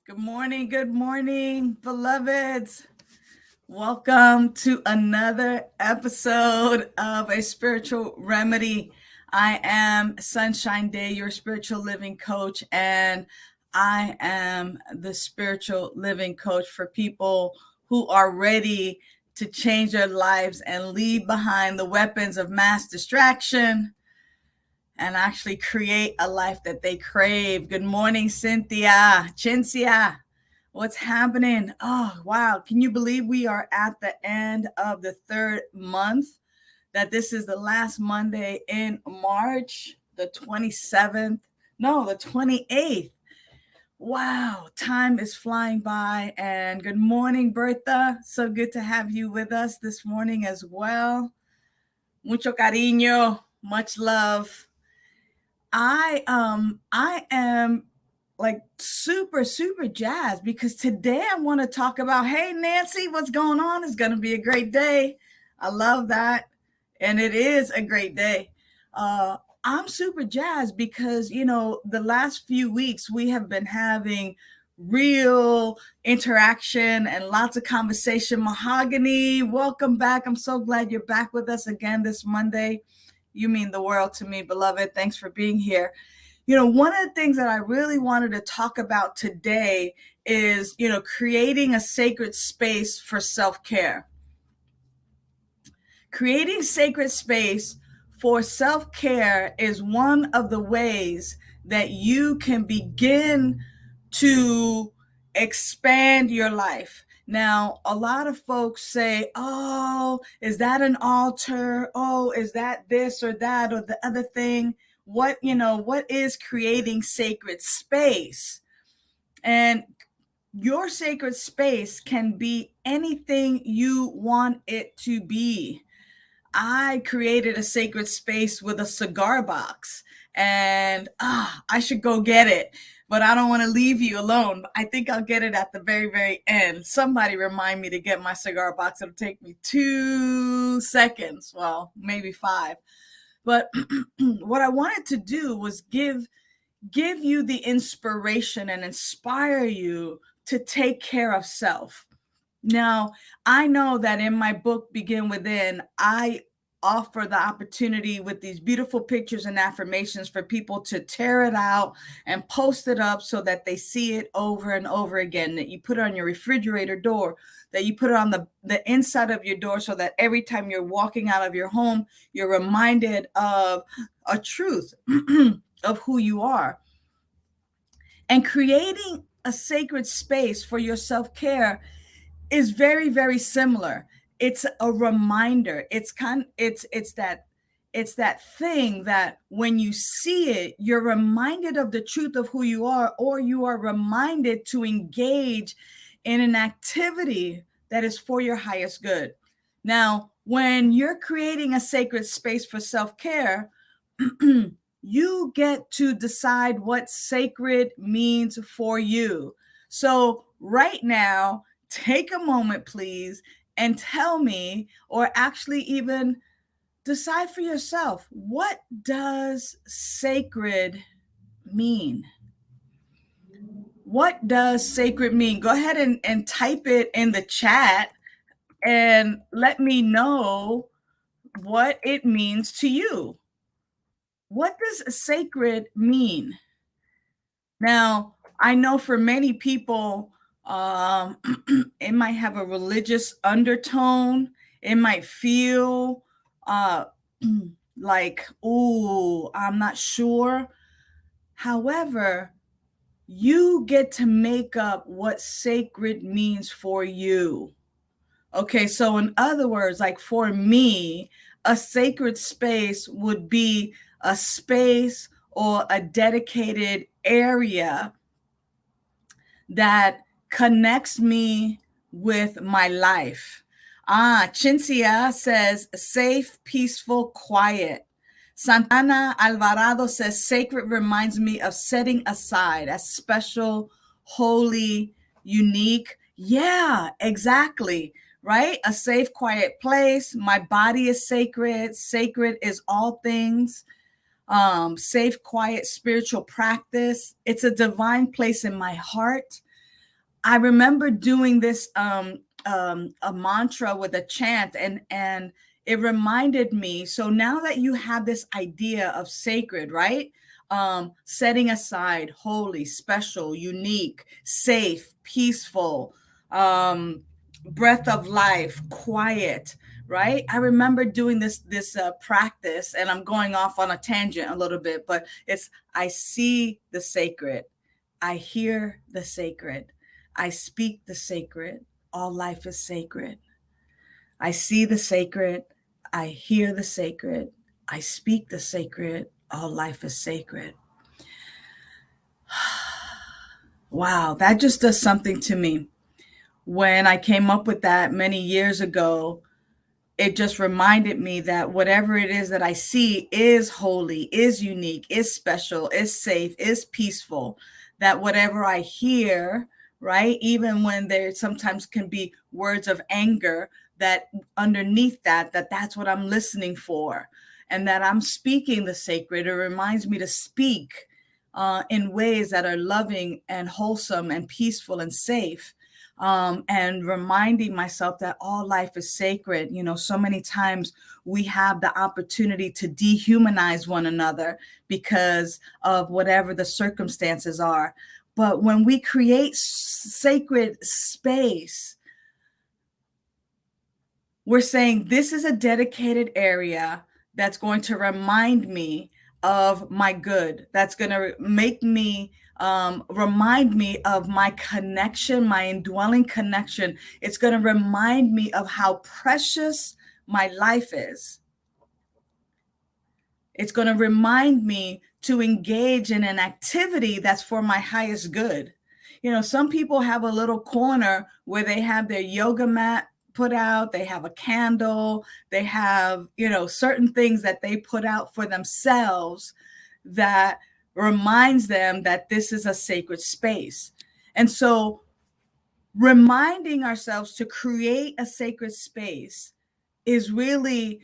Good morning, beloveds. Welcome to another episode of A Spiritual Remedy. I am Sunshine Day, your spiritual living coach, and I am the spiritual living coach for people who are ready to change their lives and leave behind the weapons of mass distraction and actually create a life that they crave. Good morning, Cynthia, Chincia. What's happening? Oh, wow. Can you believe we are at the end of the third month? That this is the last Monday in March, the 27th. No, the 28th. Wow, time is flying by. And good morning, Bertha. So good to have you with us this morning as well. Mucho cariño, much love. I am like super jazzed because today I want to talk about, hey Nancy, what's going on? It's going to be a great day. I love that. And it is a great day. I'm super jazzed because, the last few weeks we have been having real interaction and lots of conversation. Mahogany, welcome back. I'm so glad you're back with us again this Monday. You mean the world to me, beloved. Thanks for being here. One of the things that I really wanted to talk about today is, creating a sacred space for self-care. Creating sacred space for self-care is one of the ways that you can begin to expand your life. Now, a lot of folks say, oh, is that an altar? Oh, is that this or that or the other thing? What is creating sacred space? And your sacred space can be anything you want it to be. I created a sacred space with a cigar box, and I should go get it, but I don't want to leave you alone. I think I'll get it at the very end. Somebody remind me to get my cigar box. It'll take me 2 seconds. Well, maybe 5. But what I wanted to do was give you the inspiration and inspire you to take care of self. Now, I know that in my book, Begin Within, I offer the opportunity with these beautiful pictures and affirmations for people to tear it out and post it up so that they see it over and over again, that you put it on your refrigerator door, that you put it on the inside of your door so that every time you're walking out of your home, you're reminded of a truth of who you are. And creating a sacred space for your self-care is very similar. It's a reminder. It's that thing that when you see it, you're reminded of the truth of who you are, or you are reminded to engage in an activity that is for your highest good. Now, when you're creating a sacred space for self-care, you get to decide what sacred means for you. So right now, take a moment, please, and tell me, or actually even decide for yourself, what does sacred mean? What does sacred mean? Go ahead and type it in the chat and let me know what it means to you. What does sacred mean? Now, I know for many people, it might have a religious undertone. It might feel like, oh, I'm not sure. However, you get to make up what sacred means for you. Okay, so in other words, like for me, a sacred space would be a space or a dedicated area that connects me with my life. Chincia says safe, peaceful, quiet. Santana Alvarado says sacred reminds me of setting aside as special, holy, unique. Yeah, exactly. Right? A safe, quiet place. My body is sacred. Sacred is all things. Safe, quiet, spiritual practice. It's a divine place in my heart. I remember doing this a mantra with a chant, and it reminded me. So now that you have this idea of sacred, right? Setting aside, holy, special, unique, safe, peaceful, um, breath of life, quiet, right? I remember doing this practice, and I'm going off on a tangent a little bit, but it's I see the sacred, I hear the sacred, I speak the sacred. All life is sacred. I see the sacred. I hear the sacred. I speak the sacred. All life is sacred. Wow, that just does something to me. When I came up with that many years ago, it just reminded me that whatever it is that I see is holy, is unique, is special, is safe, is peaceful. That whatever I hear, right, even when there sometimes can be words of anger, that underneath that's what I'm listening for, and that I'm speaking the sacred. It reminds me to speak in ways that are loving and wholesome and peaceful and safe, and reminding myself that all life is sacred. You know, so many times we have the opportunity to dehumanize one another because of whatever the circumstances are. But when we create sacred space, we're saying this is a dedicated area that's going to remind me of my good, that's going to make me remind me of my connection, my indwelling connection. It's going to remind me of how precious my life is. It's going to remind me to engage in an activity that's for my highest good. You know, some people have a little corner where they have their yoga mat put out, they have a candle, they have, you know, certain things that they put out for themselves that reminds them that this is a sacred space. And so reminding ourselves to create a sacred space is really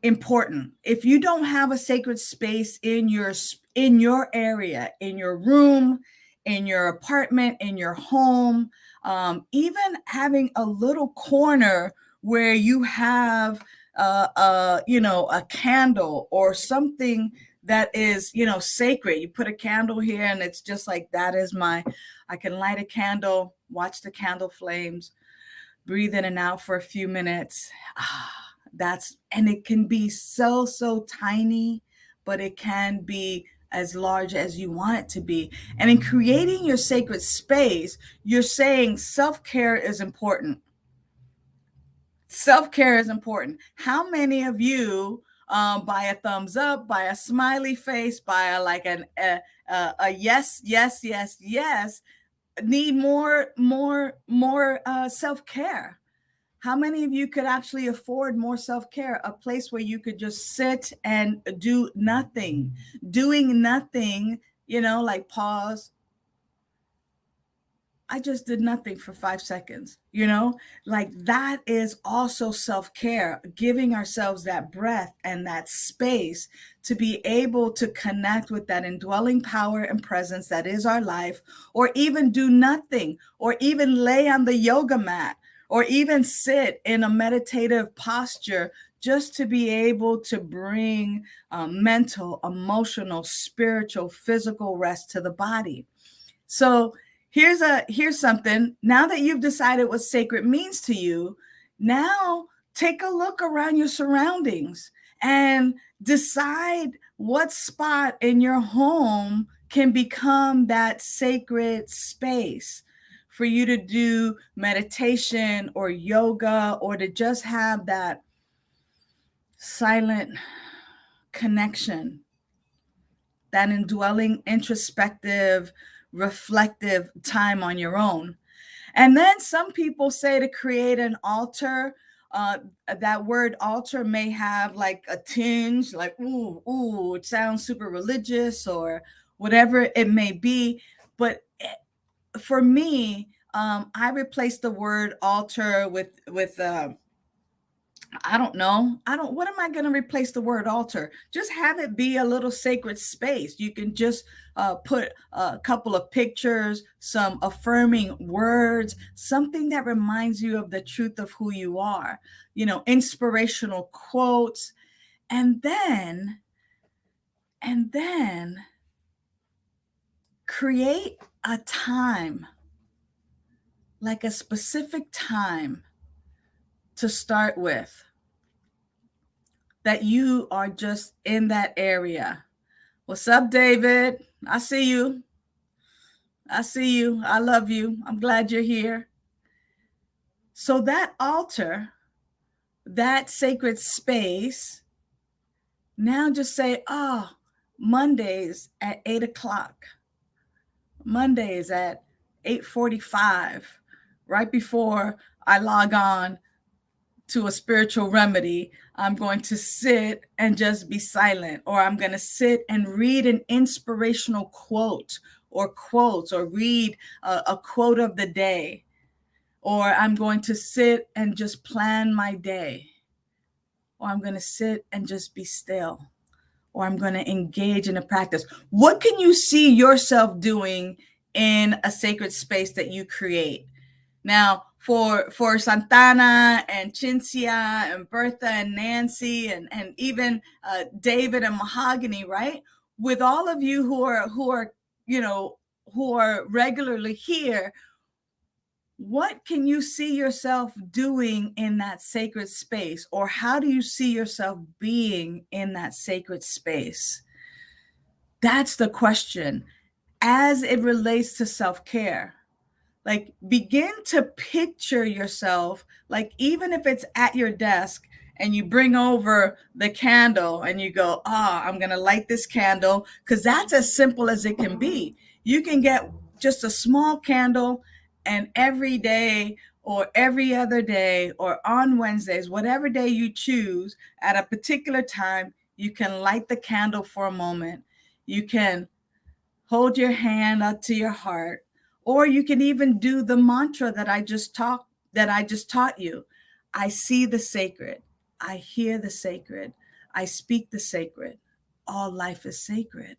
important. If you don't have a sacred space in your area, in your room, in your apartment, in your home, even having a little corner where you have a candle or something that is, you know, sacred. You put a candle here and it's just like, that is I can light a candle, watch the candle flames, breathe in and out for a few minutes. And it can be so tiny, but it can be as large as you want it to be. And in creating your sacred space, you're saying self-care is important. Self-care is important. How many of you, by a thumbs up, by a smiley face, by a yes, need more self-care? How many of you could actually afford more self-care, a place where you could just sit and do nothing, doing nothing, you know, like pause. I just did nothing for 5 seconds, you know, like that is also self-care, giving ourselves that breath and that space to be able to connect with that indwelling power and presence that is our life, or even do nothing, or even lay on the yoga mat, or even sit in a meditative posture, just to be able to bring mental, emotional, spiritual, physical rest to the body. So here's something. Now that you've decided what sacred means to you, now take a look around your surroundings and decide what spot in your home can become that sacred space for you to do meditation or yoga, or to just have that silent connection, that indwelling, introspective, reflective time on your own. And then some people say to create an altar. That word altar may have like a tinge, like, ooh, it sounds super religious or whatever it may be. But for me, I replaced the word altar with I don't know. What am I going to replace the word altar? Just have it be a little sacred space. You can just put a couple of pictures, some affirming words, something that reminds you of the truth of who you are, inspirational quotes. And then create a time, like a specific time to start with, that you are just in that area. What's up, David? I see you. I see you. I love you. I'm glad you're here. So that altar, that sacred space, now just say, Mondays at 8:00, Mondays at 8:45, right before I log on to a spiritual remedy, I'm going to sit and just be silent, or I'm going to sit and read an inspirational quote or quotes, or read a quote of the day, or I'm going to sit and just plan my day, or I'm going to sit and just be still, or I'm going to engage in a practice. What can you see yourself doing in a sacred space that you create? Now, for Santana and Cinzia and Bertha and Nancy and even David and Mahogany, right? With all of you who are regularly here, what can you see yourself doing in that sacred space? Or how do you see yourself being in that sacred space? That's the question as it relates to self-care. Like, begin to picture yourself, like, even if it's at your desk and you bring over the candle and you go, I'm going to light this candle, because that's as simple as it can be. You can get just a small candle, and every day or every other day or on Wednesdays, whatever day you choose, at a particular time, you can light the candle for a moment. You can hold your hand up to your heart, or you can even do the mantra that I just taught you. I see the sacred. I hear the sacred. I speak the sacred. All life is sacred.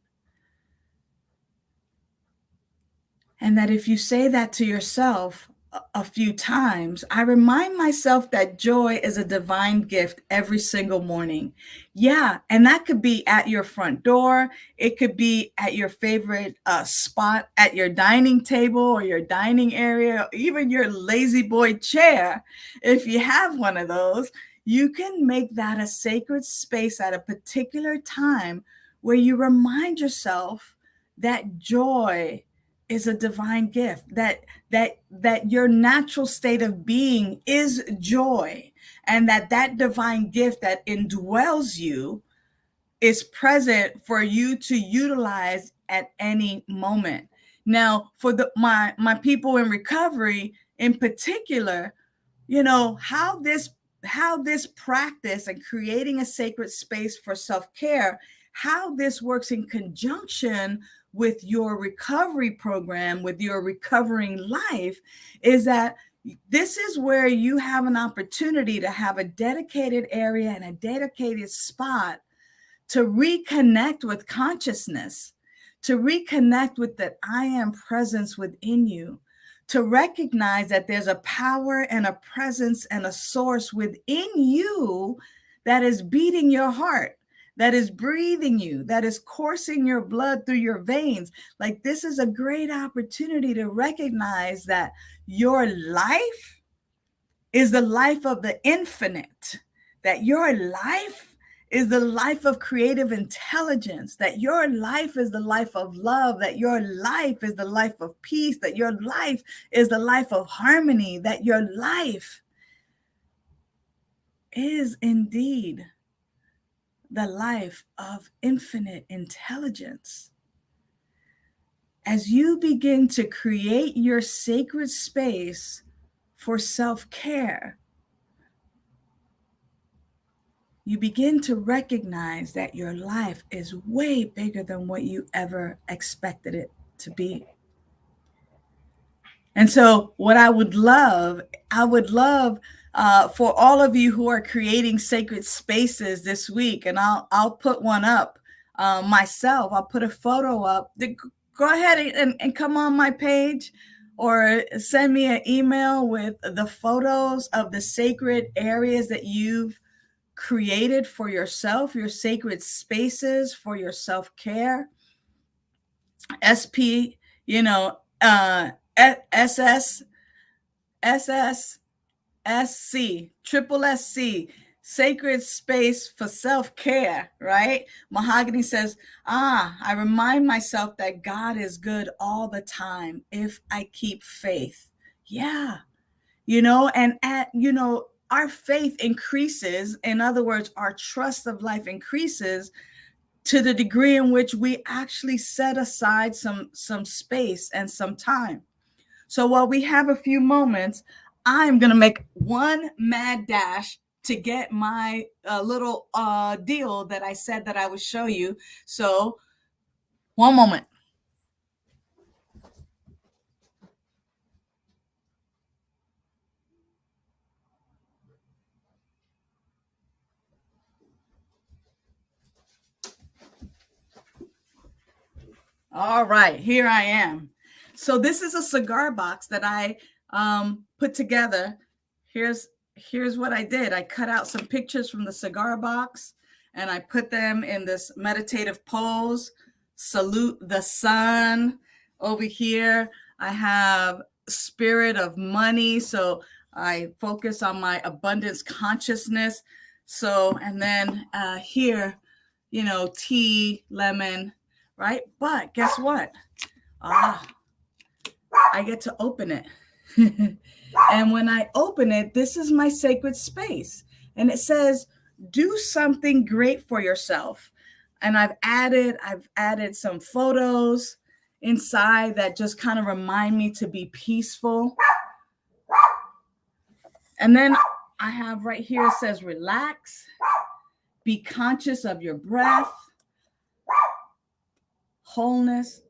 And that if you say that to yourself a few times, I remind myself that joy is a divine gift every single morning. Yeah, and that could be at your front door. It could be at your favorite spot at your dining table or your dining area, or even your lazy boy chair. If you have one of those, you can make that a sacred space at a particular time where you remind yourself that joy is a divine gift, that your natural state of being is joy, and that divine gift that indwells you is present for you to utilize at any moment. Now, for my people in recovery in particular, how this practice and creating a sacred space for self-care, how this works in conjunction with your recovery program, with your recovering life, is that this is where you have an opportunity to have a dedicated area and a dedicated spot to reconnect with consciousness, to reconnect with that I am presence within you, to recognize that there's a power and a presence and a source within you that is beating your heart, that is breathing you, that is coursing your blood through your veins. Like, this is a great opportunity to recognize that your life is the life of the infinite, that your life is the life of creative intelligence, that your life is the life of love, that your life is the life of peace, that your life is the life of harmony, that your life is indeed the life of infinite intelligence. As you begin to create your sacred space for self-care, you begin to recognize that your life is way bigger than what you ever expected it to be. And so what I would love for all of you who are creating sacred spaces this week, and I'll put one up myself. I'll put a photo up. Go ahead and come on my page or send me an email with the photos of the sacred areas that you've created for yourself, your sacred spaces for your self-care. SP, SS, triple SC, sacred space for self-care, right? Mahogany says, I remind myself that God is good all the time if I keep faith. Yeah. Our faith increases. In other words, our trust of life increases to the degree in which we actually set aside some space and some time. So while we have a few moments, I'm going to make one mad dash to get my little deal that I said that I would show you. So one moment. All right, here I am. So this is a cigar box that I put together. Here's what I did. I cut out some pictures from the cigar box and I put them in this meditative pose. Salute the sun. Over here, I have spirit of money. So I focus on my abundance consciousness. So, and then here, tea, lemon, right? But guess what? I get to open it. And when I open it, this is my sacred space. And it says, do something great for yourself. And I've added some photos inside that just kind of remind me to be peaceful. And then I have right here, it says, relax, be conscious of your breath, wholeness,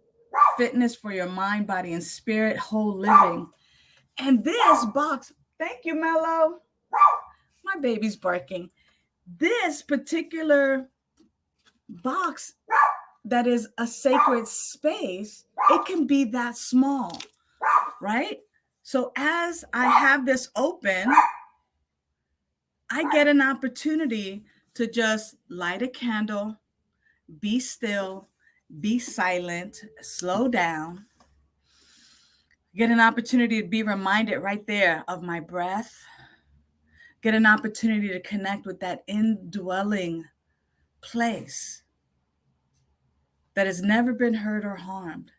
fitness for your mind, body, and spirit, whole living. And this box, thank you, Mello. My baby's barking. This particular box that is a sacred space, it can be that small, right? So as I have this open, I get an opportunity to just light a candle, be still, be silent, slow down, get an opportunity to be reminded right there of my breath, get an opportunity to connect with that indwelling place that has never been hurt or harmed.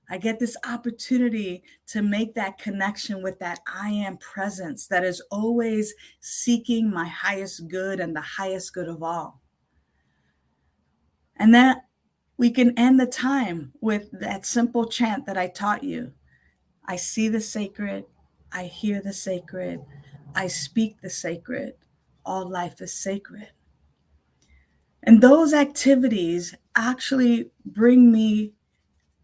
I get this opportunity to make that connection with that I am presence that is always seeking my highest good and the highest good of all. And then we can end the time with that simple chant that I taught you. I see the sacred, I hear the sacred, I speak the sacred, all life is sacred. And those activities actually bring me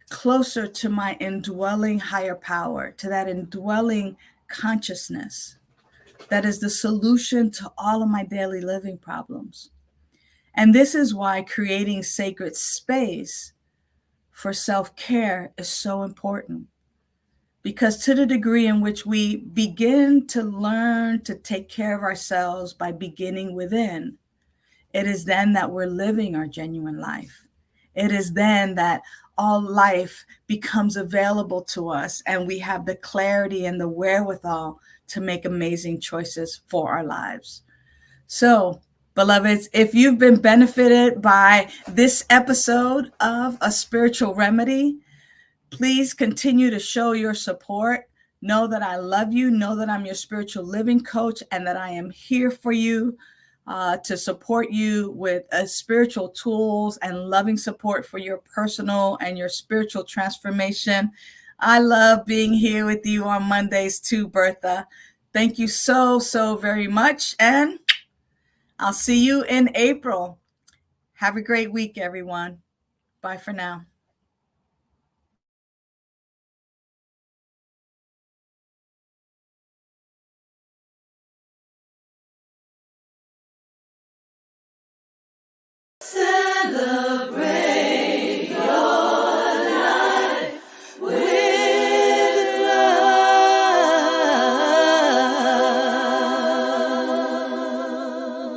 closer to my indwelling higher power, to that indwelling consciousness that is the solution to all of my daily living problems. And this is why creating sacred space for self-care is so important. Because to the degree in which we begin to learn to take care of ourselves by beginning within, it is then that we're living our genuine life. It is then that all life becomes available to us and we have the clarity and the wherewithal to make amazing choices for our lives. So, beloveds, if you've been benefited by this episode of A Spiritual Remedy, please continue to show your support. Know that I love you. Know that I'm your spiritual living coach and that I am here for you to support you with spiritual tools and loving support for your personal and your spiritual transformation. I love being here with you on Mondays too, Bertha. Thank you so, so very much. And I'll see you in April. Have a great week, everyone. Bye for now.